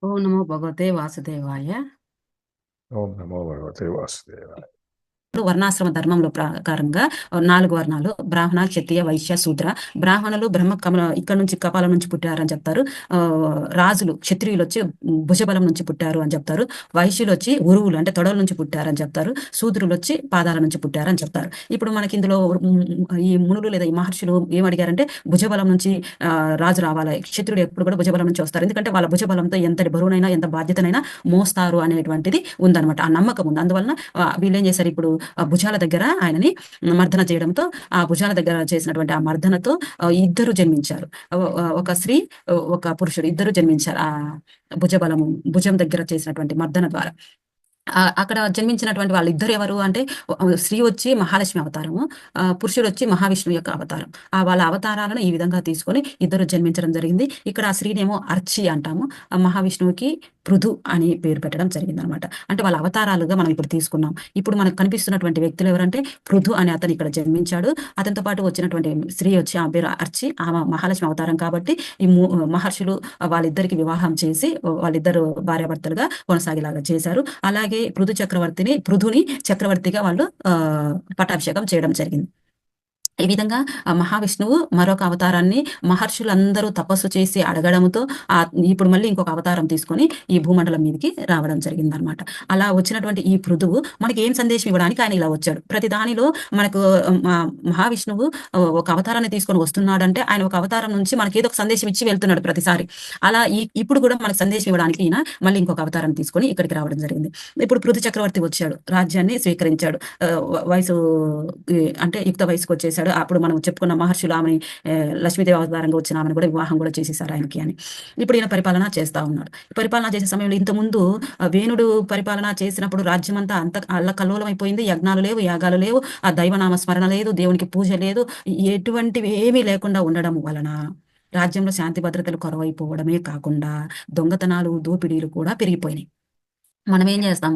ఓం నమో భగవతే వాసుదేవాయ. ఓం నమో భగవతే వాసుదేవాయ. వర్ణాశ్రమ ధర్మంలో ప్రకారంగా 4 వర్ణాలు: బ్రాహ్మణ, క్షత్రియ, వైశ్య, శూద్ర. బ్రాహ్మణులు బ్రహ్మ కమల ఇక్కడ నుంచి కపాలం నుంచి పుట్టారని చెప్తారు. రాజులు క్షత్రియులు వచ్చి భుజబలం నుంచి పుట్టారు అని చెప్తారు. వైశ్యులు వచ్చి ఉరువులు అంటే తొడల నుంచి పుట్టారని చెప్తారు. శూద్రులు వచ్చి పాదాల నుంచి పుట్టారని చెప్తారు. ఇప్పుడు మనకి ఇందులో ఈ మునులు లేదా ఈ మహర్షులు ఏమడిగారంటే భుజబలం నుంచి రాజు రావాలి, క్షత్రుడు ఎప్పుడు కూడా భుజబలం నుంచి వస్తారు, ఎందుకంటే వాళ్ళ భుజబలంతో ఎంతటి బరువునైనా ఎంత బాధ్యతనైనా మోస్తారు అనేటువంటిది ఉందన్నమాట. ఆ నమ్మకం ఉంది. అందువలన వీళ్ళు ఏం చేశారు, ఇప్పుడు భుజాల దగ్గర ఆయనని మర్దన చేయడంతో ఆ భుజాల దగ్గర చేసినటువంటి ఆ మర్దనతో ఇద్దరు జన్మించారు. ఒక స్త్రీ, ఒక పురుషుడు, ఇద్దరు జన్మించారు ఆ భుజబలము భుజం దగ్గర చేసినటువంటి మర్దన ద్వారా. అక్కడ జన్మించినటువంటి వాళ్ళిద్దరు ఎవరు అంటే స్త్రీ వచ్చి మహాలక్ష్మి అవతారము, పురుషుడు వచ్చి మహావిష్ణువు యొక్క అవతారం. వాళ్ళ అవతారాలను ఈ విధంగా తీసుకొని ఇద్దరు జన్మించడం జరిగింది. ఇక్కడ ఆ స్త్రీనేమో అర్చి అంటాము, మహావిష్ణువుకి పృథు అని పేరు పెట్టడం జరిగింది అనమాట. అంటే వాళ్ళ అవతారాలుగా మనం ఇప్పుడు తీసుకున్నాం. ఇప్పుడు మనకు కనిపిస్తున్నటువంటి వ్యక్తులు ఎవరంటే పృథు అనే అతను ఇక్కడ జన్మించాడు. అతనితో పాటు వచ్చినటువంటి స్త్రీ వచ్చి ఆ పేరు అర్చి, ఆమె మహాలక్ష్మి అవతారం కాబట్టి ఈ మహర్షులు వాళ్ళిద్దరికి వివాహం చేసి వాళ్ళిద్దరు భార్యాభర్తలుగా కొనసాగేలాగా చేశారు. అలాగే పృథుని చక్రవర్తిగా వాళ్ళు పట్టాభిషేకం చేయడం జరిగింది. ఈ విధంగా మహావిష్ణువు మరొక అవతారాన్ని మహర్షులందరూ తపస్సు చేసి అడగడంతో ఇప్పుడు మళ్ళీ ఇంకొక అవతారం తీసుకొని ఈ భూమండలం మీదకి రావడం జరిగిందనమాట. అలా వచ్చినటువంటి ఈ పృథువు మనకి ఏం సందేశం ఇవ్వడానికి ఆయన ఇలా వచ్చాడు. ప్రతి దానిలో మనకు మహావిష్ణువు ఒక అవతారాన్ని తీసుకొని వస్తున్నాడంటే ఆయన ఒక అవతారం నుంచి మనకి ఏదో ఒక సందేశం ఇచ్చి వెళ్తున్నాడు ప్రతిసారి. అలా ఇప్పుడు కూడా మనకు సందేశం ఇవ్వడానికి ఈయన మళ్ళీ ఇంకొక అవతారం తీసుకొని ఇక్కడికి రావడం జరిగింది. ఇప్పుడు పృథు చక్రవర్తి వచ్చాడు, రాజ్యాన్ని స్వీకరించాడు. వయసు అంటే యుక్త వయసుకు వచ్చేసాడు. అప్పుడు మనం చెప్పుకున్న మహర్షులు ఆమెని లక్ష్మీదేవి అవతారంగా వచ్చిన ఆమెను కూడా వివాహం కూడా చేసేసారు ఆయనకి అని. ఇప్పుడు ఈయన పరిపాలన చేస్తా ఉన్నాడు. పరిపాలన చేసే సమయంలో ఇంతకుముందు వేణుడు పరిపాలన చేసినప్పుడు రాజ్యం అంతా అల్లకల్లోలం అయిపోయింది. యజ్ఞాలు లేవు, యాగాలు లేవు, ఆ దైవనామ స్మరణ లేదు, దేవునికి పూజ లేదు, ఎటువంటివి ఏమీ లేకుండా ఉండడం వలన రాజ్యంలో శాంతి భద్రతలు కొరవైపోవడమే కాకుండా దొంగతనాలు, దోపిడీలు కూడా పెరిగిపోయినాయి. మనం ఏం చేస్తాం,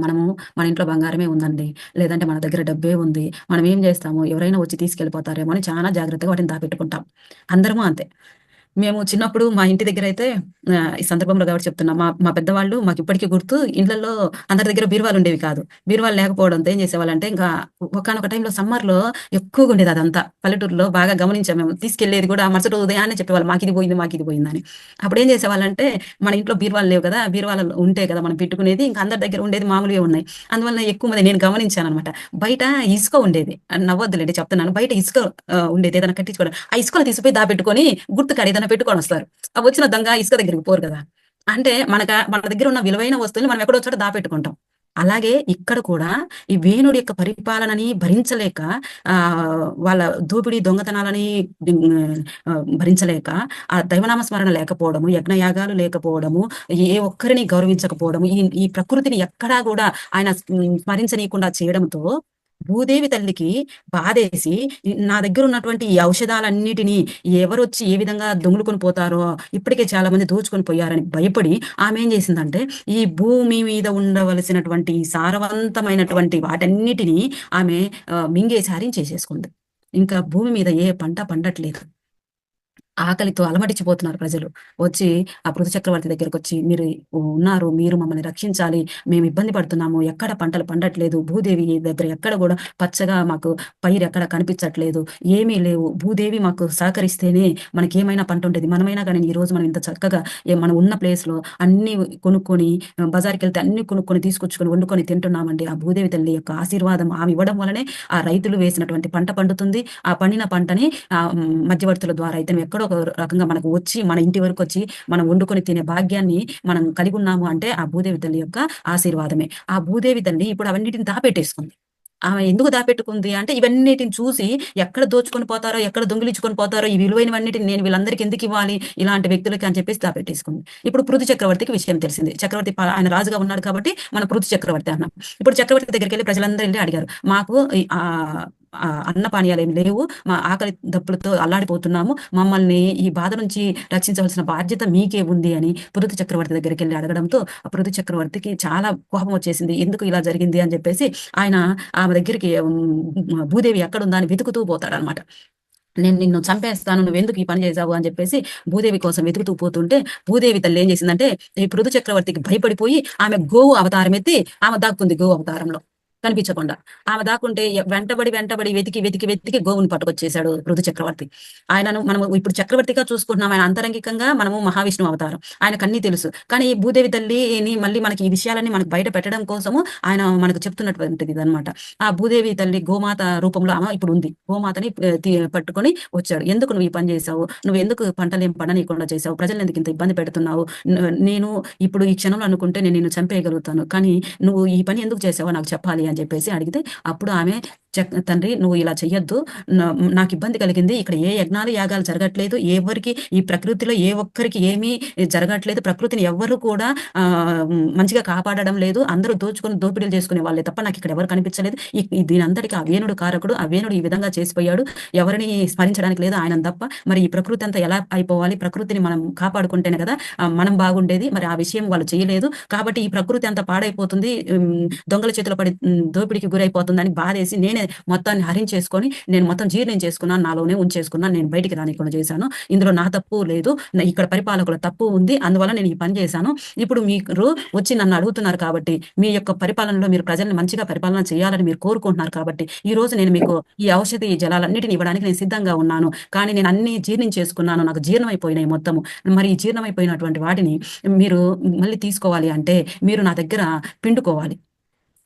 మన ఇంట్లో బంగారమే ఉందండి, లేదంటే మన దగ్గర డబ్బే ఉంది, మనం ఏం చేస్తాము, ఎవరైనా వచ్చి తీసుకెళ్ళిపోతారేమో అని చాలా జాగ్రత్తగా వాటిని దాపెట్టుకుంటాం. అందరము అంతే. మేము చిన్నప్పుడు మా ఇంటి దగ్గర అయితే ఈ సందర్భంలో కాబట్టి చెప్తున్నా, మా పెద్దవాళ్ళు మాకు ఇప్పటికీ గుర్తు, ఇళ్లలో అందరి దగ్గర బీరువాలు ఉండేవి కాదు. బీరువాలు లేకపోవడంతో ఏం చేసేవాళ్ళంటే ఇంకా ఒకనొక టైంలో సమ్మర్లో ఎక్కువగా ఉండేది అదంతా. పల్లెటూరులో బాగా గమనించాం మేము. తీసుకెళ్లేది కూడా మరుసటి ఉదయాన్నే చెప్పేవాళ్ళు, మాకు ఇది పోయింది, మాకు ఇది పోయిందని. అప్పుడు ఏం చేసేవాళ్ళంటే మన ఇంట్లో బీరువాలు లేవు కదా, బీరువాలు ఉంటే కదా మనం పెట్టుకునేది, ఇంకా అందరి దగ్గర ఉండేది మామూలుగా ఉన్నాయి. అందువల్ల ఎక్కువ మంది నేను గమనించాను అనమాట. బయట ఇసుక ఉండేది, నవ్వొద్దులేండి చెప్తున్నాను, బయట ఇసుక ఉండేది, ఏదైనా కట్టించుకోవడం, ఆ ఇసుకలు తీసుకుపోయి దాపెట్టుకొని గుర్తుకాడ ఏదైనా పెట్టుకొని వస్తారు. ఆ వచ్చిన దొంగ ఇసుక దగ్గరికి పోరు కదా. అంటే మన దగ్గర ఉన్న విలువైన వస్తువుని మనం ఎక్కడో చోట దాపెట్టుకుంటాం. అలాగే ఇక్కడ కూడా ఈ వేణుడి యొక్క పరిపాలనని భరించలేక, ఆ వాళ్ళ దోపిడీ దొంగతనాలని భరించలేక, ఆ దైవనామ స్మరణ లేకపోవడము, యజ్ఞయాగాలు లేకపోవడము, ఏ ఒక్కరిని గౌరవించకపోవడము, ఈ ప్రకృతిని ఎక్కడా కూడా ఆయన స్మరించనీయకుండా చేయడంతో భూదేవి తల్లికి బాధేసి, నా దగ్గర ఉన్నటువంటి ఈ ఔషధాలన్నిటినీ ఎవరొచ్చి ఏ విధంగా దొంగులుకొని పోతారో, ఇప్పటికే చాలా మంది దోచుకొని పోయారని భయపడి ఆమె ఏం చేసిందంటే ఈ భూమి మీద ఉండవలసినటువంటి సారవంతమైనటువంటి వాటన్నిటినీ ఆమె మింగేసి హరించేసేసుకుంది. ఇంకా భూమి మీద ఏ పంట పండట్లేదు. ఆకలితో అలమటించిపోతున్నారు ప్రజలు. వచ్చి ఆ పృథు చక్రవర్తి దగ్గరకు వచ్చి, మీరు ఉన్నారు, మీరు మమ్మల్ని రక్షించాలి, మేము ఇబ్బంది పడుతున్నాము, ఎక్కడ పంటలు పండట్లేదు, భూదేవి దగ్గర ఎక్కడ కూడా పచ్చగా మాకు పైరు ఎక్కడ కనిపించట్లేదు, ఏమీ లేవు, భూదేవి మాకు సహకరిస్తేనే మనకి ఏమైనా పంట ఉంటుంది, మనమైనా కానీ ఈ రోజు మనం ఇంత చక్కగా మనం ఉన్న ప్లేస్ లో అన్ని కొనుక్కొని, బజార్కి వెళ్తే అన్ని కొనుక్కొని తీసుకొచ్చుకొని వండుకొని తింటున్నామండి. ఆ భూదేవి తల్లి యొక్క ఆశీర్వాదం ఆమె ఇవ్వడం వలనే ఆ రైతులు వేసినటువంటి పంట పండుతుంది. ఆ పండిన పంటని మధ్యవర్తుల ద్వారా అయితే ఎక్కడో ఒక రకంగా మనకు వచ్చి మన ఇంటి వరకు వచ్చి మనం వండుకొని తినే భాగ్యాన్ని మనం కలిగి ఉన్నాము అంటే ఆ భూదేవి తల్లి యొక్క ఆశీర్వాదమే. ఆ భూదేవి తల్లి ఇప్పుడు అవన్నిటిని దాపెట్టేసుకుంది. ఆమె ఎందుకు దాపెట్టుకుంది అంటే ఇవన్నిటిని చూసి ఎక్కడ దోచుకొని పోతారో, ఎక్కడ దొంగిలించుకొని పోతారో, ఈ విలువైనవన్నిటిని నేను వీళ్ళందరికీ ఎందుకు ఇవ్వాలి ఇలాంటి వ్యక్తులకి అని చెప్పేసి దాపెట్టేసుకుంది. ఇప్పుడు పృథు చక్రవర్తికి విషయం తెలిసింది. చక్రవర్తి ఆయన రాజుగా ఉన్నాడు కాబట్టి మన పృథు చక్రవర్తి అన్నాం. ఇప్పుడు చక్రవర్తి దగ్గరికి వెళ్ళి ప్రజలందరూ వెళ్ళి అడిగారు, మాకు అన్న పానీయాలు ఏమి లేవు, మా ఆకలి దప్పులతో అల్లాడిపోతున్నాము, మమ్మల్ని ఈ బాధ నుంచి రక్షించవలసిన బాధ్యత మీకే ఉంది అని పృథు చక్రవర్తి దగ్గరికి వెళ్ళి అడగడంతో ఆ పృథు చక్రవర్తికి చాలా కోపం వచ్చేసింది. ఎందుకు ఇలా జరిగింది అని చెప్పేసి ఆయన ఆమె దగ్గరికి భూదేవి ఎక్కడుందా అని వెతుకుతూ పోతాడనమాట. నేను నిన్ను చంపేస్తాను, నువ్వెందుకు ఈ పని చేశావు అని చెప్పేసి భూదేవి కోసం వెతుకుతూ పోతుంటే, భూదేవి తల్లి ఏం చేసిందంటే ఈ పృథు చక్రవర్తికి భయపడిపోయి ఆమె గోవు అవతారం ఎత్తి ఆమె దాక్కుంది గోవు అవతారంలో కనిపించకుండా. ఆమె దాక్కుంటే వెంటబడి వెంటబడి వెతికి వెతికి వెతికి గోవుని పట్టుకొచ్చేసాడు పృథు చక్రవర్తి. ఆయనను మనం ఇప్పుడు చక్రవర్తిగా చూసుకుంటున్నాం, ఆయన అంతరంగికంగా మనము మహావిష్ణువు అవతారం, ఆయనకు అన్నీ తెలుసు. కానీ ఈ భూదేవి తల్లిని మళ్ళీ మనకి ఈ విషయాలన్నీ మనకు బయట పెట్టడం కోసము ఆయన మనకు చెప్తున్నటువంటిది ఇదనమాట. ఆ భూదేవి తల్లి గోమాత రూపంలో ఆమె ఇప్పుడు ఉంది. గోమాతని పట్టుకొని వచ్చాడు. ఎందుకు నువ్వు ఈ పని చేశావు, నువ్వు ఎందుకు పంటలు ఏం పండనీయకుండా చేశావు, ప్రజలను ఎందుకు ఇంత ఇబ్బంది పెడుతున్నావు, నేను ఇప్పుడు ఈ క్షణంలో అనుకుంటే నేను నిన్ను చంపేయగలుగుతాను, కానీ నువ్వు ఈ పని ఎందుకు చేసావో నాకు చెప్పాలి అని చెప్పేసి అడిగితే, అప్పుడు ఆమె తండ్రి నువ్వు ఇలా చెయ్యొద్దు, నాకు ఇబ్బంది కలిగింది, ఇక్కడ ఏ యజ్ఞాలు యాగాలు జరగట్లేదు, ఎవరికి ఈ ప్రకృతిలో ఏ ఒక్కరికి ఏమీ జరగట్లేదు, ప్రకృతిని ఎవ్వరు కూడా మంచిగా కాపాడడం లేదు, అందరూ దోపిడీలు చేసుకునే వాళ్ళే తప్ప నాకు ఇక్కడ ఎవరు కనిపించలేదు, దీని అంతటికి ఆ వేణుడు కారకుడు, ఆ వేణుడు ఈ విధంగా చేసిపోయాడు, ఎవరిని స్మరించడానికి లేదు ఆయన తప్ప, మరి ఈ ప్రకృతి అంతా ఎలా అయిపోవాలి, ప్రకృతిని మనం కాపాడుకుంటేనే కదా మనం బాగుండేది, మరి ఆ విషయం వాళ్ళు చేయలేదు కాబట్టి ఈ ప్రకృతి అంతా పాడైపోతుంది, దొంగల చేతిలో పడి దోపిడికి గురైపోతుందని బాధేసి నేనే మొత్తాన్ని హరించేసుకొని నేను మొత్తం జీర్ణించేసుకున్నాను, నాలోనే ఉంచేసుకున్నాను, నేను బయటికి రానికుండా చేశాను, ఇందులో నా తప్పు లేదు, ఇక్కడ పరిపాలకుల తప్పు ఉంది, అందువల్ల నేను ఈ పని చేశాను, ఇప్పుడు మీరు వచ్చి నన్ను అడుగుతున్నారు కాబట్టి, మీ యొక్క పరిపాలనలో మీరు ప్రజల్ని మంచిగా పరిపాలన చేయాలని మీరు కోరుకుంటున్నారు కాబట్టి ఈ రోజు నేను మీకు ఈ ఔషధి జలాలన్నిటిని ఇవ్వడానికి నేను సిద్ధంగా ఉన్నాను, కానీ నేను అన్ని జీర్ణించేసుకున్నాను, నాకు జీర్ణమైపోయినాయి మొత్తము, మరి ఈ జీర్ణమైపోయినటువంటి వాటిని మీరు మళ్ళీ తీసుకోవాలి అంటే మీరు నా దగ్గర పిండుకోవాలి.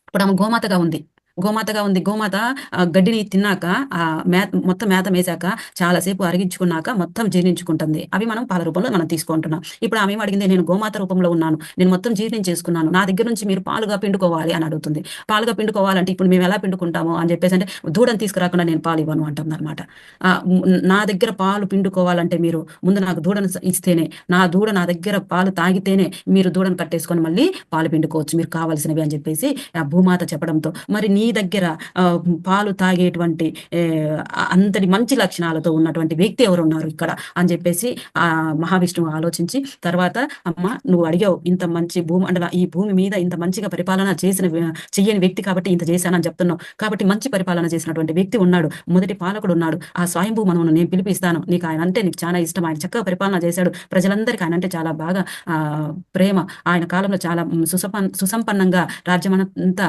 ఇప్పుడు ఆమె గోమాతగా ఉంది, గోమాత గడ్డిని తిన్నాక మొత్తం మేత మేసాక చాలాసేపు అరిగించుకున్నాక మొత్తం జీర్ణించుకుంటుంది, అవి మనం పాల రూపంలో మనం తీసుకుంటున్నాం. ఇప్పుడు ఆమె అడిగింది, నేను గోమాత రూపంలో ఉన్నాను, నేను మొత్తం జీర్ణించేసుకున్నాను, నా దగ్గర నుంచి మీరు పాలుగా పిండుకోవాలి అని అడుగుతుంది. పాలుగా పిండుకోవాలంటే ఇప్పుడు మేము ఎలా పిండుకుంటాము అని చెప్పేసి అంటే, దూడని తీసుకురాకుండా నేను పాలు ఇవ్వను అంటుంది అనమాట. నా దగ్గర పాలు పిండుకోవాలంటే మీరు ముందు నాకు దూడను ఇస్తేనే, నా దగ్గర పాలు తాగితేనే మీరు దూడను కట్టేసుకొని మళ్ళీ పాలు పిండుకోవచ్చు మీరు కావాల్సినవి అని చెప్పేసి భూమాత చెప్పడంతో, మరి నీ దగ్గర పాలు తాగేటువంటి అంతటి మంచి లక్షణాలతో ఉన్నటువంటి వ్యక్తి ఎవరు ఉన్నారు ఇక్కడ అని చెప్పేసి ఆ మహావిష్ణువు ఆలోచించి, తర్వాత అమ్మ నువ్వు అడిగావు, ఇంత మంచి ఈ భూమి మీద ఇంత మంచిగా పరిపాలన చెయ్యని వ్యక్తి కాబట్టి ఇంత చేశానని చెప్తున్నావు, కాబట్టి మంచి పరిపాలన చేసినటువంటి వ్యక్తి ఉన్నాడు, మొదటి పాలకుడు ఉన్నాడు, ఆ స్వయంభూ మనవును నేను పిలిపిస్తాను, నీకు ఆయన అంటే నీకు చాలా ఇష్టం, ఆయన చక్కగా పరిపాలన చేశాడు, ప్రజలందరికీ ఆయన అంటే చాలా బాగా ప్రేమ, ఆయన కాలంలో చాలా సుసంపన్నంగా రాజ్యం అంతా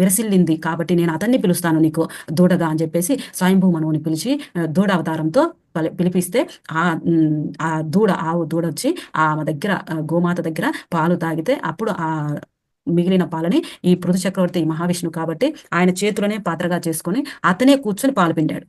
విరసిల్లింది, కాబట్టి నేను అతన్ని పిలుస్తాను నీకు దూడగా అని చెప్పేసి స్వయంభూ మనవుని పిలిచి దూడ అవతారంతో పిలిపిస్తే ఆ ఆవు దూడ వచ్చి ఆమె దగ్గర గోమాత దగ్గర పాలు తాగితే, అప్పుడు ఆ మిగిలిన పాలని ఈ పృథు చక్రవర్తి మహావిష్ణువు కాబట్టి ఆయన చేతిలోనే పాత్రగా చేసుకొని అతనే కూర్చొని పాలు పిండాడు.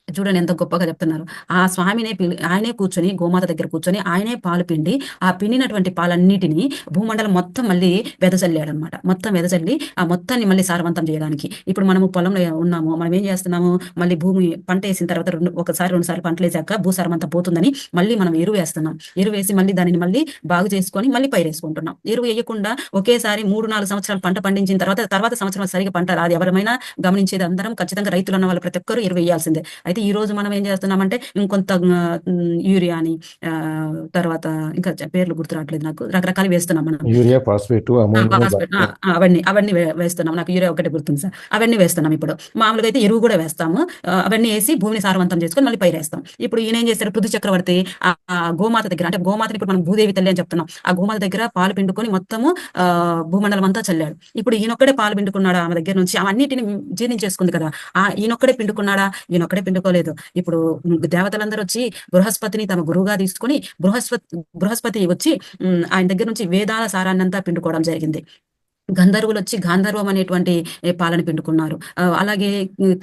చూడండి ఎంత గొప్పగా చెప్తున్నారు. ఆ స్వామినే ఆయనే కూర్చొని గోమాత దగ్గర కూర్చొని ఆయనే పాలు పిండి, ఆ పిండినటువంటి పాలన్నిటిని భూమండలం మొత్తం మళ్ళీ వెదజల్లాడు అనమాట. మొత్తం వెదజల్లి ఆ మొత్తాన్ని మళ్ళీ సారవంతం చేయడానికి, ఇప్పుడు మనము పొలంలో ఉన్నాము, మనం ఏం చేస్తున్నాము, మళ్ళీ భూమి పంట వేసిన తర్వాత ఒకసారి రెండు సార్లు పంటలు వేసాక భూసారం అంతా పోతుందని మళ్ళీ మనం ఎరువు వేస్తున్నాం, ఎరువు వేసి మళ్ళీ దానిని మళ్ళీ బాగు చేసుకొని మళ్ళీ పైరేసుకుంటున్నాం. ఎరువు వేయకుండా ఒకేసారి 3-4 సంవత్సరాలు పంట పండించిన తర్వాత సంవత్సరం సరిగా పంట రాదు, ఎవరైనా గమనించేది అందరం ఖచ్చితంగా రైతులు అన్న వాళ్ళు ప్రతి ఒక్కరు ఎరువు వేయాల్సిందే. అయితే ఈ రోజు మనం ఏం చేస్తున్నామంటే ఇంకొంత యూరియా అని తర్వాత ఇంకా పేర్లు గుర్తురావట్లేదు నాకు, రకరకాలు వేస్తున్నాం మనం, యూరియా, ఫాస్ఫేట్, అవన్నీ వేస్తున్నాం, నాకు యూరియా ఒకటే గుర్తుంది సార్, అవన్నీ వేస్తున్నాం. ఇప్పుడు మామూలుగా అయితే ఎరువు కూడా వేస్తాము, అవన్నీ వేసి భూమిని సారవంతం చేసుకొని మళ్ళీ పైరేస్తాం. ఇప్పుడు ఈయన ఏం చేస్తాడు, పృథు చక్రవర్తి ఆ గోమాత దగ్గర, అంటే గోమాతని ఇప్పుడు మనం భూదేవి తల్లి అని చెప్తున్నాం, ఆ గోమాత దగ్గర పాలు పిండుకొని మొత్తము భూమండలం అంతా చల్లాడు. ఇప్పుడు ఈయనొక్కడే పాలు పిండుకున్నాడా ఆమె దగ్గర నుంచి, అన్నిటిని జీర్ణించేసుకుంది కదా, ఈయనొక్కడే పిండుకున్నాడా, ఈయనొక్కడే పిండుకోలేదు. ఇప్పుడు దేవతలందరూ వచ్చి బృహస్పతిని తమ గురువుగా తీసుకుని బృహస్పతి వచ్చి ఆయన దగ్గర నుంచి వేదాల సారాన్నంతా పిండుకోవడం జరిగింది. గంధర్వులు వచ్చి గాంధర్వం అనేటువంటి పాలను పిండుకున్నారు. అలాగే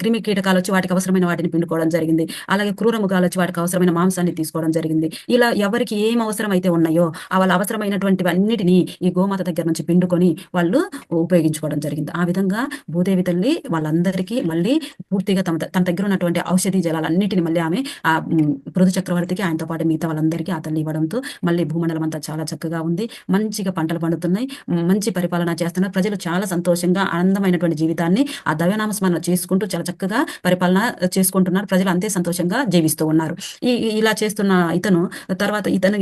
క్రిమి కీటకాలు వచ్చి వాటికి అవసరమైన వాటిని పిండుకోవడం జరిగింది. అలాగే క్రూర మృగాలు వచ్చి వాటికి అవసరమైన మాంసాన్ని తీసుకోవడం జరిగింది. ఇలా ఎవరికి ఏం అవసరం అయితే ఉన్నాయో వాళ్ళ అవసరమైనటువంటివి అన్నిటినీ ఈ గోమాత దగ్గర నుంచి పిండుకొని వాళ్ళు ఉపయోగించుకోవడం జరిగింది. ఆ విధంగా భూదేవి తల్లి వాళ్ళందరికీ మళ్ళీ పూర్తిగా తన దగ్గర ఉన్నటువంటి ఔషధి జలాలన్నిటిని మళ్ళీ ఆమె ఆ పృథు చక్రవర్తికి ఆయనతో పాటు మిగతా వాళ్ళందరికీ ఆ తల్లి ఇవ్వడంతో మళ్ళీ భూమండలం అంతా చాలా చక్కగా ఉంది, మంచిగా పంటలు పండుతున్నాయి, మంచి పరిపాలన చేస్తున్నారు, ప్రజలు చాలా సంతోషంగా ఆనందమైనటువంటి జీవితాన్ని ఆ దైవనామస్మరణ చేసుకుంటూ చాలా చక్కగా పరిపాలన చేసుకుంటున్నారు, ప్రజలు అంతే సంతోషంగా జీవిస్తూ ఉన్నారు. ఇలా చేస్తున్న తర్వాత ఇతను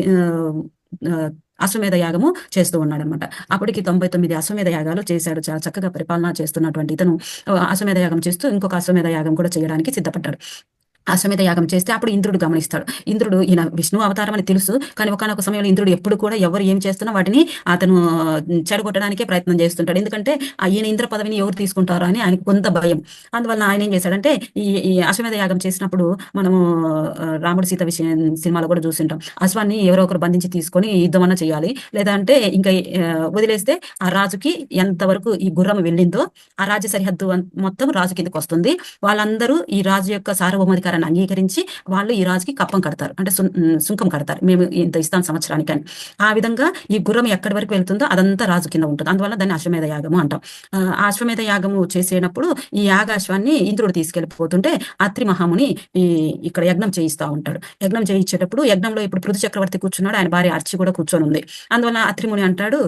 అశ్వమేధ యాగము చేస్తూ ఉన్నాడు అనమాట. అప్పటికి 99 అశ్వమేధ యాగాలు చేశాడు, చాలా చక్కగా పరిపాలన చేస్తున్నటువంటి ఇతను అశ్వమేధ యాగం చేస్తూ ఇంకొక అశ్వమేధ యాగం కూడా చేయడానికి సిద్ధపడ్డాడు. అశ్వమేధ యాగం చేస్తే అప్పుడు ఇంద్రుడు గమనిస్తాడు. ఇంద్రుడు ఈయన విష్ణు అవతారం అని తెలుసు. కానీ ఒకానొక సమయంలో ఇంద్రుడు ఎప్పుడు కూడా ఎవరు ఏం చేస్తున్నా వాటిని అతను చెడగొట్టడానికే ప్రయత్నం చేస్తుంటాడు. ఎందుకంటే ఈయన ఇంద్ర పదవిని ఎవరు తీసుకుంటారో అని ఆయనకు కొంత భయం. అందువలన ఆయన ఏం చేశాడంటే ఈ అశ్వమేధ యాగం చేసినప్పుడు మనము రాముడు సీత విషయం సినిమాలో కూడా చూసింటాం. అశ్వాన్ని ఎవరో ఒకరు బంధించి తీసుకొని యుద్ధమన్నా చేయాలి. లేదంటే ఇంకా వదిలేస్తే ఆ రాజుకి ఎంతవరకు ఈ గుర్రం వెళ్ళిందో ఆ రాజ్య సరిహద్దు మొత్తం రాజు కిందకి వస్తుంది. వాళ్ళందరూ ఈ రాజు యొక్క సార్వభౌమాధికారాన్ని అంగీకరించి వాళ్ళు ఈ రాజుకి కప్పం కడతారు. అంటే సుంకం కడతారు. మేము ఇంత ఇస్తాం సంవత్సరానికి అని. ఆ విధంగా ఈ గుర్రం ఎక్కడి వరకు వెళ్తుందో అదంతా రాజు కింద ఉంటుంది. అందువల్ల దాన్ని అశ్వమేధ యాగము అంటాం. ఆ అశ్వమేధ యాగము చేసేటప్పుడు ఈ యాగాశ్వాన్ని ఇంద్రుడు తీసుకెళ్లిపోతుంటే అత్రి మహాముని ఇక్కడ యజ్ఞం చేయిస్తా ఉంటాడు. యజ్ఞం చేయించేటప్పుడు యజ్ఞంలో ఇప్పుడు పృథు చక్రవర్తి కూర్చున్నాడు. ఆయన భార్య అర్చి కూడా కూర్చొని ఉంది. అందువల్ల అత్రిముని అంటాడు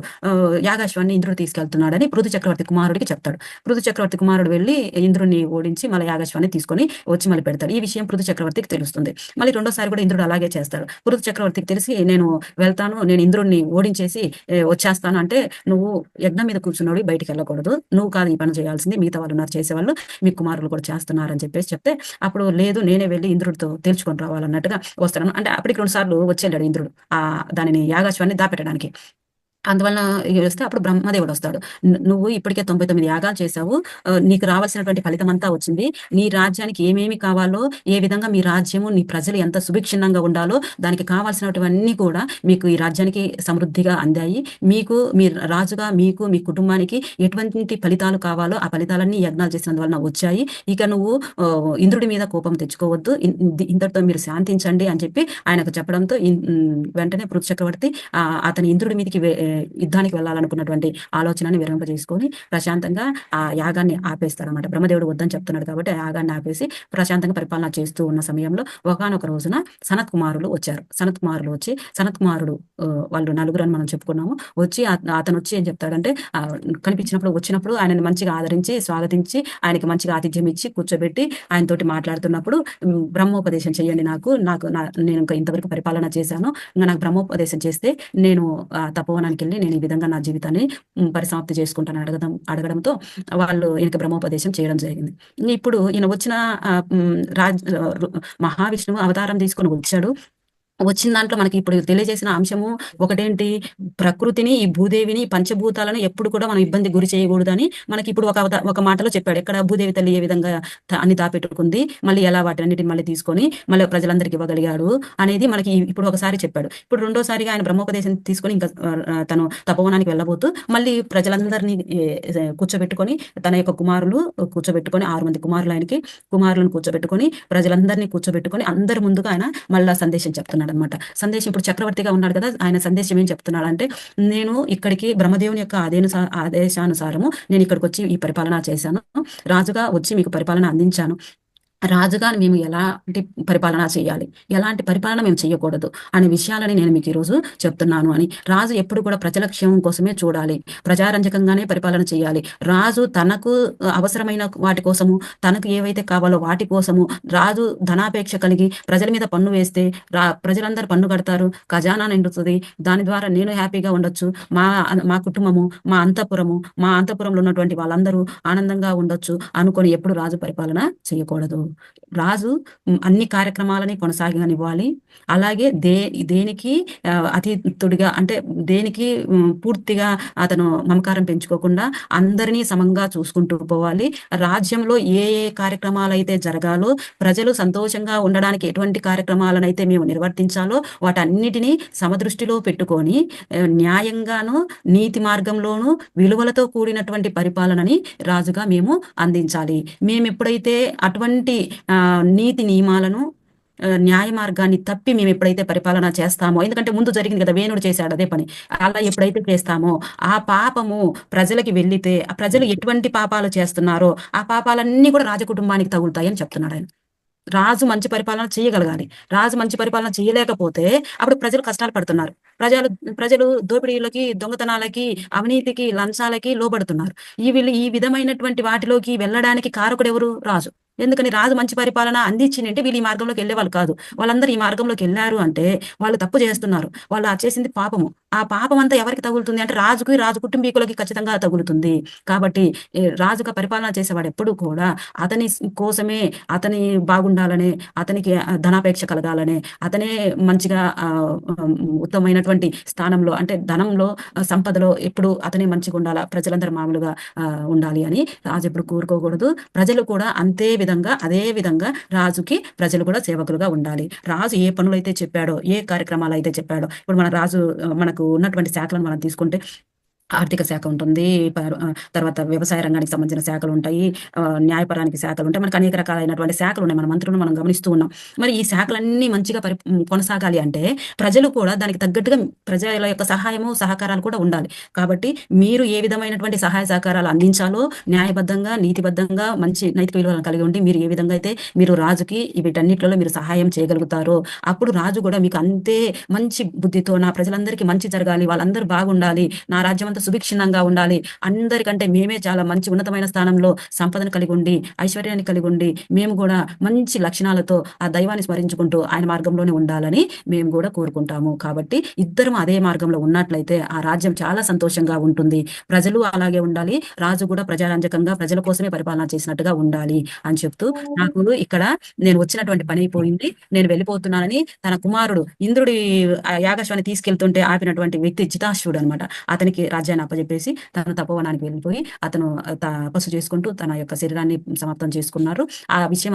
యాగాశ్వాన్ని ఇంద్రుడు తీసుకెళ్తున్నాడని పృథు చక్రవర్తి కుమారుడికి చెప్తాడు. పృథు చక్రవర్తి కుమారుడు వెళ్లి ఇంద్రుడిని ఓడించి మళ్ళీ యాగాశ్వాన్ని తీసుకొని వచ్చి మళ్ళీ పెడతాడు. ఈ విషయం పృథు చక్రవర్తికి తెలుస్తుంది. మళ్ళీ రెండోసారి కూడా ఇంద్రుడు అలాగే చేస్తాడు. పృథు చక్రవర్తికి తెలిసి నేను వెళ్తాను, నేను ఇంద్రుడిని ఓడించేసి వచ్చేస్తాను అంటే నువ్వు యజ్ఞం మీద కూర్చున్నాడు, బయటికి వెళ్ళకూడదు, నువ్వు కాదు ఈ పని చేయాల్సింది, మిగతా వాళ్ళు ఉన్నారు చేసేవాళ్ళు, మీ కుమారులు కూడా చేస్తున్నారని చెప్పేసి చెప్తే అప్పుడు లేదు నేనే వెళ్ళి ఇంద్రుడితో తేల్చుకొని రావాలన్నట్టుగా వస్తాను అంటే అప్పటికి 2 సార్లు వచ్చేళ్ళాడు ఇంద్రుడు దానిని యాగాశ్వాన్ని దాపెట్టడానికి. అందువలన వస్తే అప్పుడు బ్రహ్మదేవుడు వస్తాడు. నువ్వు ఇప్పటికే 99 యాగాలు చేశావు, నీకు రావాల్సినటువంటి ఫలితం అంతా వచ్చింది. నీ రాజ్యానికి ఏమేమి కావాలో, ఏ విధంగా మీ రాజ్యము నీ ప్రజలు ఎంత సుభిక్షంగా ఉండాలో దానికి కావాల్సినటువన్నీ కూడా మీకు ఈ రాజ్యానికి సమృద్ధిగా అందాయి. మీకు మీ రాజుగా మీకు మీ కుటుంబానికి ఎటువంటి ఫలితాలు కావాలో ఆ ఫలితాలన్నీ యజ్ఞాలు చేసినందువలన వచ్చాయి. ఇక నువ్వు ఇంద్రుడి మీద కోపం తెచ్చుకోవద్దు, ఇంతటితో మీరు శాంతించండి అని చెప్పి ఆయనకు చెప్పడంతో వెంటనే పృథు చక్రవర్తి అతని ఇంద్రుడి మీదకి యుద్ధానికి వెళ్ళాలనుకున్నటువంటి ఆలోచనని విరమింపజేసుకొని ప్రశాంతంగా ఆ యాగాన్ని ఆపేస్తారన్నమాట. బ్రహ్మదేవుడు వద్దని చెప్తున్నాడు కాబట్టి ఆ యాగాన్ని ఆపేసి ప్రశాంతంగా పరిపాలన చేస్తూ ఉన్న సమయంలో ఒకానొక రోజున సనత్ కుమారులు వచ్చారు. సనత్ కుమారులు వచ్చి సనత్ కుమారుడు వాళ్ళు 4 అని మనం చెప్పుకున్నాము. వచ్చి అతను వచ్చి ఏం చెప్తాడంటే కనిపించినప్పుడు వచ్చినప్పుడు ఆయనని మంచిగా ఆదరించి స్వాగతించి ఆయనకి మంచిగా ఆతిథ్యం ఇచ్చి కూర్చోబెట్టి ఆయనతోటి మాట్లాడుతున్నప్పుడు బ్రహ్మోపదేశం చేయండి నేను ఇంకా ఇంతవరకు పరిపాలన చేశాను, ఇంకా నాకు బ్రహ్మోపదేశం చేస్తే నేను తపోవనానికి వెళ్ళి నేను ఈ విధంగా నా జీవితాన్ని పరిసమాప్తి చేసుకుంటాను అడగడంతో వాళ్ళు ఈయనకి బ్రహ్మోపదేశం చేయడం జరిగింది. ఇప్పుడు ఈయన వచ్చిన మహావిష్ణువు అవతారం తీసుకొని వచ్చాడు. వచ్చిన దాంట్లో మనకి ఇప్పుడు తెలియజేసిన అంశము ఒకటేంటి, ప్రకృతిని ఈ భూదేవిని పంచభూతాలను ఎప్పుడు కూడా మనం ఇబ్బంది గురి చేయకూడదని మనకి ఇప్పుడు ఒక మాటలో చెప్పాడు. ఎక్కడ భూదేవి తల్లి ఏ విధంగా అన్ని దాపెట్టుకుంది, మళ్ళీ ఎలా వాటిన్నిటిని మళ్ళీ తీసుకొని మళ్ళీ ప్రజలందరికీ ఇవ్వగలిగాడు అనేది మనకి ఇప్పుడు ఒకసారి చెప్పాడు. ఇప్పుడు రెండోసారిగా ఆయన బ్రహ్మోపదేశం తీసుకొని ఇంకా తను తపోవనానికి వెళ్ళబోతూ మళ్ళీ ప్రజలందరినీ కూర్చోబెట్టుకొని తన యొక్క కుమారులు కూర్చోబెట్టుకొని 6 మంది కుమారులను కూర్చోబెట్టుకొని ప్రజలందరినీ కూర్చోబెట్టుకొని అందరి ముందుగా ఆయన మళ్ళా సందేశం చెప్తున్నాడు అనమాట. సందేశం ఇప్పుడు చక్రవర్తిగా ఉన్నాడు కదా, ఆయన సందేశం ఏం చెప్తున్నాడు అంటే, నేను ఇక్కడికి బ్రహ్మదేవుని యొక్క ఆదేశానుసారము నేను ఇక్కడికి వచ్చి ఈ పరిపాలన చేశాను, రాజుగా వచ్చి మీకు పరిపాలన అందించాను. రాజుగా మేము ఎలాంటి పరిపాలన చేయాలి, ఎలాంటి పరిపాలన మేము చేయకూడదు అనే విషయాలని నేను మీకు ఈరోజు చెప్తున్నాను అని. రాజు ఎప్పుడు కూడా ప్రజల క్షేమం కోసమే చూడాలి, ప్రజారంజకంగానే పరిపాలన చేయాలి. రాజు తనకు అవసరమైన వాటి కోసము, తనకు ఏవైతే కావాలో వాటి కోసము రాజు ధనాపేక్ష కలిగి ప్రజల మీద పన్ను వేస్తే ప్రజలందరూ పన్ను కడతారు, ఖజానా నిండుతుంది, దాని ద్వారా నేను హ్యాపీగా ఉండొచ్చు, మా కుటుంబము, మా అంతఃపురంలో ఉన్నటువంటి వాళ్ళందరూ ఆనందంగా ఉండొచ్చు అనుకొని ఎప్పుడు రాజు పరిపాలన చేయకూడదు. రాజు అన్ని కార్యక్రమాలని కొనసాగనివ్వాలి. అలాగే దేనికి అతీతుడిగా అంటే దేనికి పూర్తిగా అతను మమకారం పెంచుకోకుండా అందరినీ సమంగా చూసుకుంటూ పోవాలి. రాజ్యంలో ఏ కార్యక్రమాలు అయితే జరగాలో, ప్రజలు సంతోషంగా ఉండడానికి ఎటువంటి కార్యక్రమాలనైతే మేము నిర్వర్తించాలో వాటన్నిటినీ సమదృష్టిలో పెట్టుకొని న్యాయంగాను నీతి మార్గంలోనూ విలువలతో కూడినటువంటి పరిపాలనని రాజుగా మేము అందించాలి. మేము ఎప్పుడైతే అటువంటి నీతి నియమాలను న్యాయ మార్గాన్ని తప్పి మేము ఎప్పుడైతే పరిపాలన చేస్తామో, ఎందుకంటే ముందు జరిగింది కదా, వేణుడు చేశాడు అదే పని, అలా ఎప్పుడైతే చేస్తామో ఆ పాపము ప్రజలకి వెళ్ళితే ఆ ప్రజలు ఎటువంటి పాపాలు చేస్తున్నారో ఆ పాపాలన్నీ కూడా రాజకుటుంబానికి తగులుతాయి అని చెప్తున్నాడు ఆయన. రాజు మంచి పరిపాలన చేయగలగాలి. రాజు మంచి పరిపాలన చేయలేకపోతే అప్పుడు ప్రజలు కష్టాలు పడుతున్నారు. ప్రజలు దోపిడీలకి, దొంగతనాలకి, అవినీతికి, లంచాలకి లోబడుతున్నారు. ఈ విధమైనటువంటి వాటిలోకి వెళ్ళడానికి కారకుడు ఎవరు? రాజు. ఎందుకని రాజు మంచి పరిపాలన అందించిందంటే వీళ్ళు ఈ మార్గంలోకి వెళ్ళే వాళ్ళు కాదు. వాళ్ళందరూ ఈ మార్గంలోకి వెళ్ళారు అంటే వాళ్ళు తప్పు చేస్తున్నారు, వాళ్ళు చేసింది పాపము. ఆ పాపం అంతా ఎవరికి తగులుతుంది అంటే రాజుకి, రాజు కుటుంబీకులకి ఖచ్చితంగా తగులుతుంది. కాబట్టి రాజుగా పరిపాలన చేసేవాడు ఎప్పుడు కూడా అతని కోసమే, అతని బాగుండాలనే, అతనికి ధనాపేక్ష కలగాలనే, అతనే మంచిగా ఉత్తమమైనటువంటి స్థానంలో అంటే ధనంలో, సంపదలో ఎప్పుడు అతనే మంచిగా ఉండాలా, ప్రజలందరూ మామూలుగా ఉండాలి అని రాజు ఎప్పుడు కోరుకోకూడదు. ప్రజలు కూడా అదే విధంగా రాజుకి ప్రజలు కూడా సేవకులుగా ఉండాలి. రాజు ఏ పనులైతే చెప్పాడో, ఏ కార్యక్రమాలు అయితే చెప్పాడో, ఇప్పుడు మన రాజు మనకు ఉన్నటువంటి శాఖలను మనం తీసుకుంటే ఆర్థిక శాఖ ఉంటుంది. తర్వాత వ్యవసాయ రంగానికి సంబంధించిన శాఖలు ఉంటాయి. న్యాయపరానికి శాఖలు ఉంటాయి. మనకు అనేక రకాలైనటువంటి శాఖలు ఉన్నాయి. మన మంత్రులను మనం గమనిస్తూ ఉన్నాం. మరి ఈ శాఖలన్నీ మంచిగా కొనసాగాలి అంటే ప్రజలు కూడా దానికి తగ్గట్టుగా ప్రజల యొక్క సహాయము, సహకారాలు కూడా ఉండాలి. కాబట్టి మీరు ఏ విధమైనటువంటి సహాయ సహకారాలు అందించాలో న్యాయబద్ధంగా, నీతిబద్ధంగా, మంచి నైతిక విలువలను కలిగి ఉండి మీరు ఏ విధంగా అయితే మీరు రాజుకి వీటన్నిటిలో మీరు సహాయం చేయగలుగుతారో అప్పుడు రాజు కూడా మీకు అంతే మంచి బుద్ధితో నా ప్రజలందరికీ మంచి జరగాలి, వాళ్ళందరూ బాగుండాలి, నా రాజ్యం అంతా సుభిక్షంగా ఉండాలి, అందరికంటే మేమే చాలా మంచి ఉన్నతమైన స్థానంలో సంపదను కలిగి ఉండి, ఐశ్వర్యాన్ని కలిగి ఉండి, మేము కూడా మంచి లక్షణాలతో ఆ దైవాన్ని స్మరించుకుంటూ ఆయన మార్గంలోనే ఉండాలని మేము కూడా కోరుకుంటాము. కాబట్టి ఇద్దరం అదే మార్గంలో ఉన్నట్లయితే ఆ రాజ్యం చాలా సంతోషంగా ఉంటుంది. ప్రజలు అలాగే ఉండాలి, రాజు కూడా ప్రజారంజకంగా ప్రజల కోసమే పరిపాలన చేసినట్టుగా ఉండాలి అని చెప్తూ నాకు ఇక్కడ నేను వచ్చినటువంటి పని అయిపోయింది, నేను వెళ్ళిపోతున్నానని తన కుమారుడు ఇంద్రుడి యాగశ్వాన్ని తీసుకెళ్తుంటే ఆపినటువంటి వ్యక్తి జితాశ్రుడు అనమాట. అతనికి రాజ్యాన్ని అప్పచెప్పేసి తను తపోవనానికి వెళ్ళిపోయి అతను తపస్సు చేసుకుంటూ తన యొక్క శరీరాన్ని సమాప్తం చేసుకున్నారు. ఆ విషయం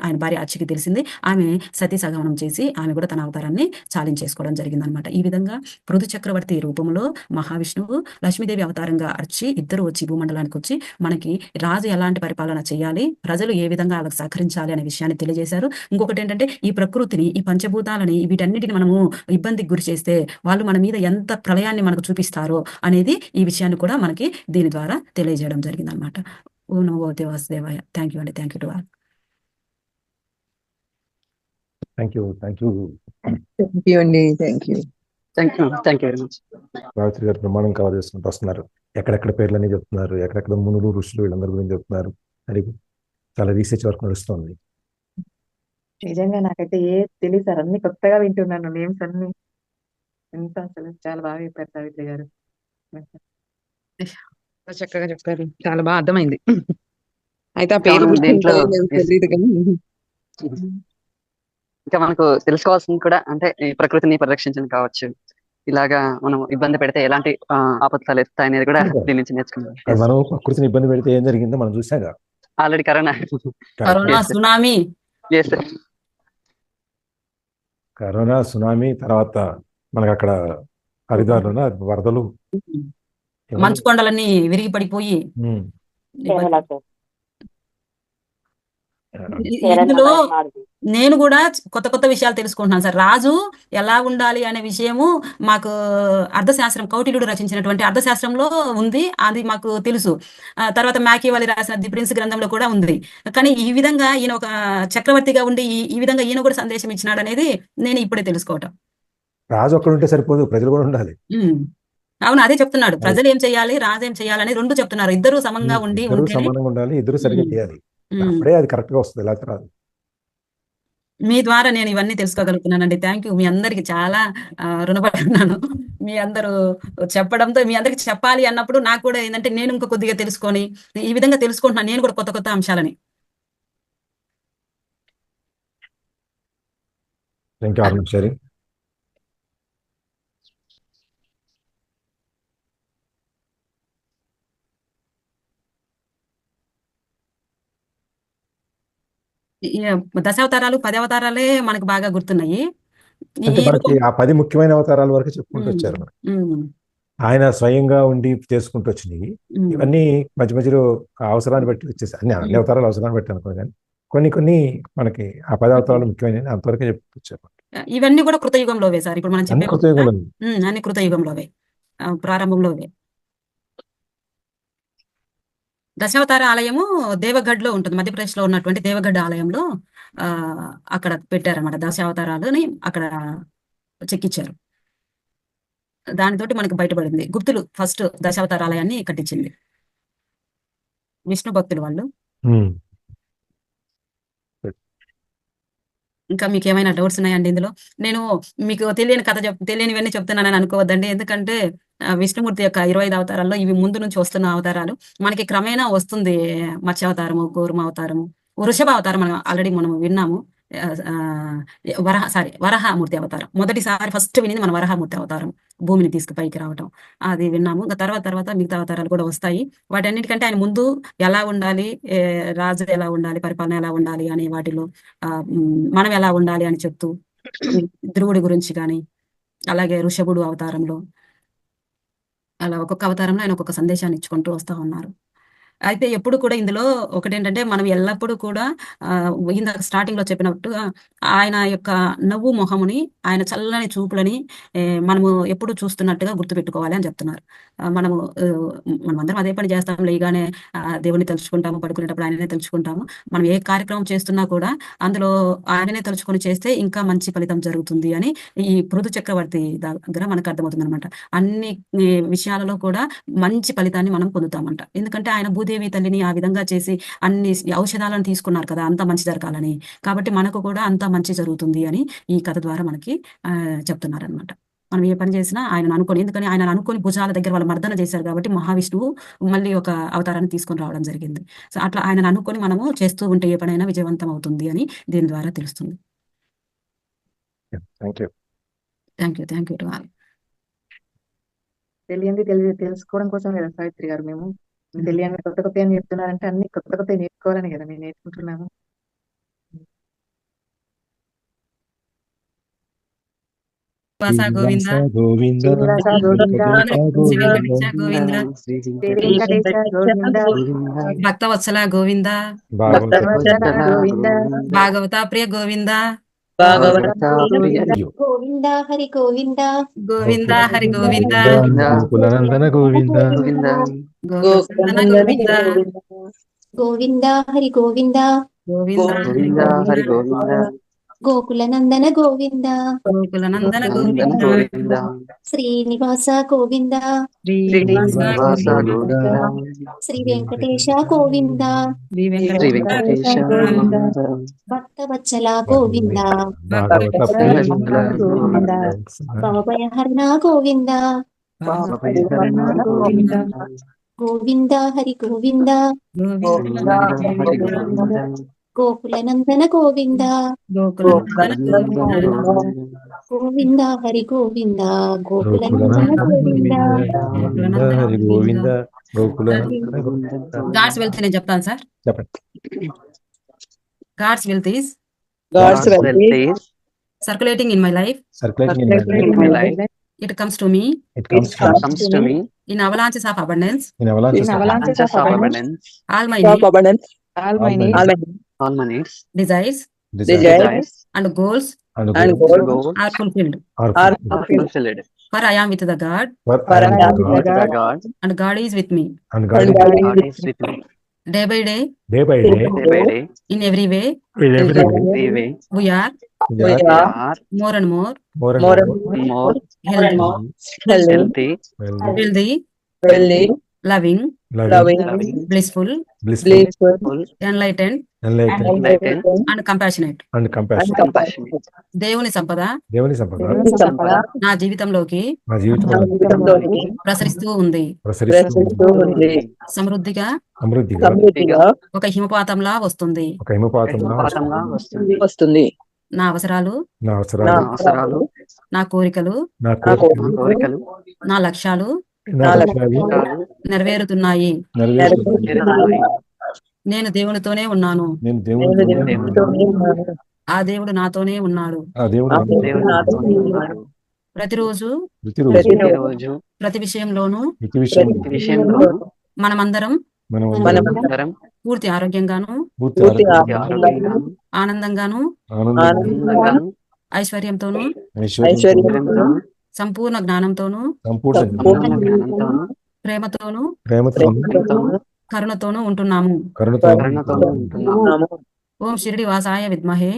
ఆయన భార్య అర్చికి తెలిసింది. ఆమె సతీ సగమనం చేసి ఆమె కూడా తన అవతారాన్ని చాలించేసుకోవడం జరిగిందనమాట. ఈ విధంగా పృథు చక్రవర్తి రూపంలో మహావిష్ణువు, లక్ష్మీదేవి అవతారంగా అర్చి ఇద్దరు వచ్చి భూమండలానికి వచ్చి మనకి రాజు ఎలాంటి పరిపాలన చేయాలి, ప్రజలు ఏ విధంగా వాళ్ళకి సహకరించాలి అనే విషయాన్ని తెలియజేశారు. ఇంకొకటి ఏంటంటే ఈ ప్రకృతిని, ఈ పంచభూతాలని, వీటన్నిటిని మనము ఇబ్బందికి గురి చేస్తే వాళ్ళు మన మీద ఎంత ప్రళయాన్ని మనకు చూపిస్తారో అనేది ఈ విషయాన్ని కూడా మనకి దీని ద్వారా తెలియజేయడం జరిగిందనమాట. ఓం నమో భగవతే వాసుదేవాయ. థ్యాంక్ యూ అండి. Thank you to all. Thank you. Thank you అండి. Thank you very much. రావిత్రి గారు ప్రమాణం కవర్ చేసుకుంటూ వస్తున్నారు. ఎక్కడెక్కడ పేర్లన్నీ చెప్తున్నారు, ఎక్కడెక్కడ మునులు, ఋషులు వీళ్ళందరి గురించి చెప్తున్నారు. అది చాలా రీసెర్చ్ వర్క్ నడుస్తుంది. నిజంగా నాకైతే తెలియదు సార్, అన్ని కొత్తగా వింటున్నాను నేమ్స్ అన్ని. ఎంత అసలు చాలా బాగా చెప్పారు సావిత్రి గారు. చక్కగా చెప్తారు, చాలా బాగా అర్థమైంది. అయితే ఆ పేరు దీంట్లో తెలియదు కానీ ఇంకా మనకు తెలుసుకోవాల్సింది కూడా అంటే ఈ ప్రకృతిని పరిరక్షించడం కావచ్చు, ఇలాగా మనం ఇబ్బంది పెడితే ఎలాంటి ఆపత్తులు ఎత్తాయి అనేది కూడా దీని నుంచి నేర్చుకున్నాం. మనం ప్రకృతిని ఇబ్బంది పెడితే ఏం జరిగిందో మనం చూసాగా ఆల్రెడీ కరోనా, సునామీ, తర్వాత మనకు అక్కడ హరిద్వార్లోన వరదలు, మంచు కొండలన్నీ విరిగి పడిపోయి ఇందులో నేను కూడా కొత్త కొత్త విషయాలు తెలుసుకుంటున్నాను సార్. రాజు ఎలా ఉండాలి అనే విషయము మాకు అర్థశాస్త్రం, కౌటిల్యుడు రచించినటువంటి అర్థశాస్త్రంలో ఉంది, అది మాకు తెలుసు. తర్వాత మ్యాకియావెల్లి రాసిన ది ప్రిన్స్ గ్రంథంలో కూడా ఉంది. కానీ ఈ విధంగా ఈయన ఒక చక్రవర్తిగా ఉండి ఈ విధంగా ఈయన కూడా సందేశం ఇచ్చినాడు అనేది నేను ఇప్పుడే తెలుసుకోవటం. రాజు ఒక్కడు ఉంటే సరిపోదు, ప్రజలు కూడా ఉండాలి. అవును, అదే చెప్తున్నాడు. ప్రజలు ఏం చేయాలి, రాజు ఏం చేయాలి అని రెండు చెప్తున్నారు. ఇద్దరు సమంగా ఉండి సమానంగా ఉండాలి, ఇద్దరు సరిగ్గా చేయాలి. అప్పుడే అది కరెక్ట్ గా వస్తుంది, ఎలా రాదు. మీ ద్వారా నేను ఇవన్నీ తెలుసుకోగలుగుతున్నానండి. Thank you. మీ అందరికి చాలా రుణపడి ఉన్నాను. మీ అందరూ చెప్పడంతో, మీ అందరికి చెప్పాలి అన్నప్పుడు నాకు కూడా ఏంటంటే నేను ఇంకా కొద్దిగా తెలుసుకొని ఈ విధంగా తెలుసుకుంటున్నాను నేను కూడా కొత్త కొత్త అంశాలని. Thank you army sharing. దశావతారాలు 10 అవతారాలే మనకు బాగా గుర్తున్నాయి. మనకి ఆ 10 ముఖ్యమైన అవతారాల వరకు చెప్పుకుంటూ వచ్చారు. ఆయన స్వయంగా ఉండి చేసుకుంటూ వచ్చినాయి. ఇవన్నీ మధ్య మధ్యలో అవసరాన్ని బట్టి వచ్చేసి అన్ని అవతారాలు అవసరాన్ని బట్టి అనుకో, కానీ కొన్ని మనకి ఆ 10 అవతారాలు ముఖ్యమైన అంతవరకే చెప్పుకొచ్చారు. ఇవన్నీ కూడా కృతయుగంలోవే సార్. ఇప్పుడు మనం చెప్పే కృతయుగంలో అన్ని కృతయుగంలోవే, ప్రారంభంలోవే. దశావతార ఆలయము దేవగఢ్ లో ఉంటుంది, మధ్యప్రదేశ్ లో ఉన్నటువంటి దేవగఢ్ ఆలయంలో అక్కడ పెట్టారన్నమాట. దశావతారాలని అక్కడ చెక్కిచ్చారు. దానితోటి మనకు బయటపడింది. గుప్తులు ఫస్ట్ దశావతార ఆలయాన్ని కట్టించింది, విష్ణు భక్తులు వాళ్ళు. ఇంకా మీకు ఏమైనా డౌట్స్ ఉన్నాయండి ఇందులో? నేను మీకు తెలియని కథ తెలియనివన్నీ చెప్తున్నానని అనుకోవద్దండి. ఎందుకంటే విష్ణుమూర్తి యొక్క 25 అవతారాల్లో ఇవి ముందు నుంచి వస్తున్న అవతారాలు. మనకి క్రమేణా వస్తుంది మత్స్య అవతారము, కూర్మ అవతారము, వృషభ అవతారం మనం విన్నాము. వరాహమూర్తి అవతారం. మొదటిసారి ఫస్ట్ వినింది మన వరాహమూర్తి అవతారం. భూమిని తీసుకు పైకి రావటం అది విన్నాము. ఇంకా తర్వాత మిగతా అవతారాలు కూడా వస్తాయి. వాటన్నిటికంటే ఆయన ముందు ఎలా ఉండాలి, రాజు ఎలా ఉండాలి, పరిపాలన ఎలా ఉండాలి అనే వాటిలో మనం ఎలా ఉండాలి అని చెప్తూ ధ్రువుడి గురించి కానీ, అలాగే ఋషభుడు అవతారంలో అలా ఒక్కొక్క అవతారంలో ఆయన ఒక్కొక్క సందేశాన్ని ఇచ్చుకుంటూ వస్తా ఉన్నారు. అయితే ఎప్పుడు కూడా ఇందులో ఒకటేంటంటే మనం ఎల్లప్పుడూ కూడా ఇందాక స్టార్టింగ్లో చెప్పినట్టుగా ఆయన యొక్క నవ్వు మొహముని, ఆయన చల్లని చూపులని మనము ఎప్పుడు చూస్తున్నట్టుగా గుర్తుపెట్టుకోవాలి అని చెప్తున్నారు. మనమందరం అదే పని చేస్తాం. లేగానే దేవుని తలుచుకుంటాము, పడుకునేటప్పుడు ఆయననే తలుచుకుంటాము. మనం ఏ కార్యక్రమం చేస్తున్నా కూడా అందులో ఆయననే తలుచుకొని చేస్తే ఇంకా మంచి ఫలితం జరుగుతుంది అని ఈ పృథు చక్రవర్తి దగ్గర మనకు అర్థమవుతుంది అనమాట. అన్ని విషయాలలో కూడా మంచి ఫలితాన్ని మనం పొందుతామంట. ఎందుకంటే ఆయన భూదేవి తల్లిని ఆ విధంగా చేసి అన్ని ఔషధాలను తీసుకున్నారు కదా, అంత మంచి జరగాలని. కాబట్టి మనకు కూడా అంత మంచి జరుగుతుంది అని ఈ కథ ద్వారా మనకి చెప్తున్నారనమాట. మనం ఏ పని చేసినా ఆయన అనుకొని, ఎందుకని ఆయన అనుకొని భుజాల దగ్గర వాళ్ళు మర్దన చేశారు కాబట్టి మహావిష్ణువు మళ్ళీ ఒక అవతారాన్ని తీసుకొని రావడం జరిగింది. సో అట్లా ఆయన అనుకొని మనము చేస్తూ ఉంటే ఏ పనైనా విజయవంతం అవుతుంది అని దీని ద్వారా తెలుస్తుంది. Thank you to all. తెలుసుకోవడం కోసం కదా సావిత్రి గారు, మేము తెలియని కొత్త అని చెప్తున్నారంటే అన్ని కొత్త నేర్చుకోవాలని కదా మేము నేర్చుకుంటున్నాము. గోవింద గోవింద భక్తవత్సల గోవింద భాగవత ప్రియ గోవింద గోవింద హరి గోవింద గోవింద హరి గోవింద గోకులనందన గోవింద గోవింద గోవింద హరి గోవింద గోవింద హరి గోవింద గోకులనందన గోవింద గోకులనందన గోవింద శ్రీనివాస గోవింద శ్రీనివాస గోవింద శ్రీ వెంకటేశ గోవింద శ్రీ వెంకటేశ భక్తవత్సల గోవింద భవభయహరణ గోవింద గోవింద హరి గోవింద గోకులనందన గోవింద గోవింద హరి గోవింద గోకులనందన గోవింద గాడ్స్ వెల్త్ నేను చెప్తాను సార్. చెప్పండి. God's wealth is circulating in my life. It comes to me in avalanches of abundance. All my needs, desires and goals are fulfilled. For I am with the God and God is with me. Day by day, in every way, we are more and more healthy, loving, blissful, enlightened and compassionate. దేవుని సంపద నా జీవితంలోకి ప్రసరిస్తూ ఉంది. సమృద్ధిగా ఒక హిమపాతంలా వస్తుంది. నా అవసరాలు, నా కోరికలు, నా లక్ష్యాలు నెరవేరుతున్నాయి. నేను దేవునితోనే ఉన్నాను. ఆ దేవుడు నాతోనే ఉన్నాడు. ప్రతిరోజు ప్రతి విషయంలోనూ మనమందరం పూర్తి ఆరోగ్యంగాను, ఆనందంగాను, ఐశ్వర్యంతోను, సంపూర్ణ జ్ఞానంతోను, ప్రేమతోను, కరుణతోను ఉంటున్నాము. ఓం షిరిడి వాసాయ విద్మహే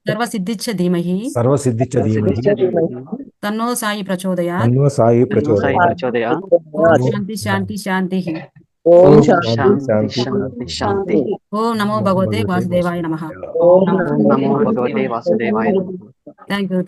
సర్వసిద్ధిచ్చ ధీమహి తన్నో సాయి ప్రచోదయాత్. శాంతి శాంతి శాంతి. ఓం ఓం శాంతి శాంతి శాంతి శాంతి శాంతి. శాంతి. ఓం నమో భగవతే వాసుదేవాయ నమః. ఓం నమో భగవతే వాసుదేవాయ. Thank you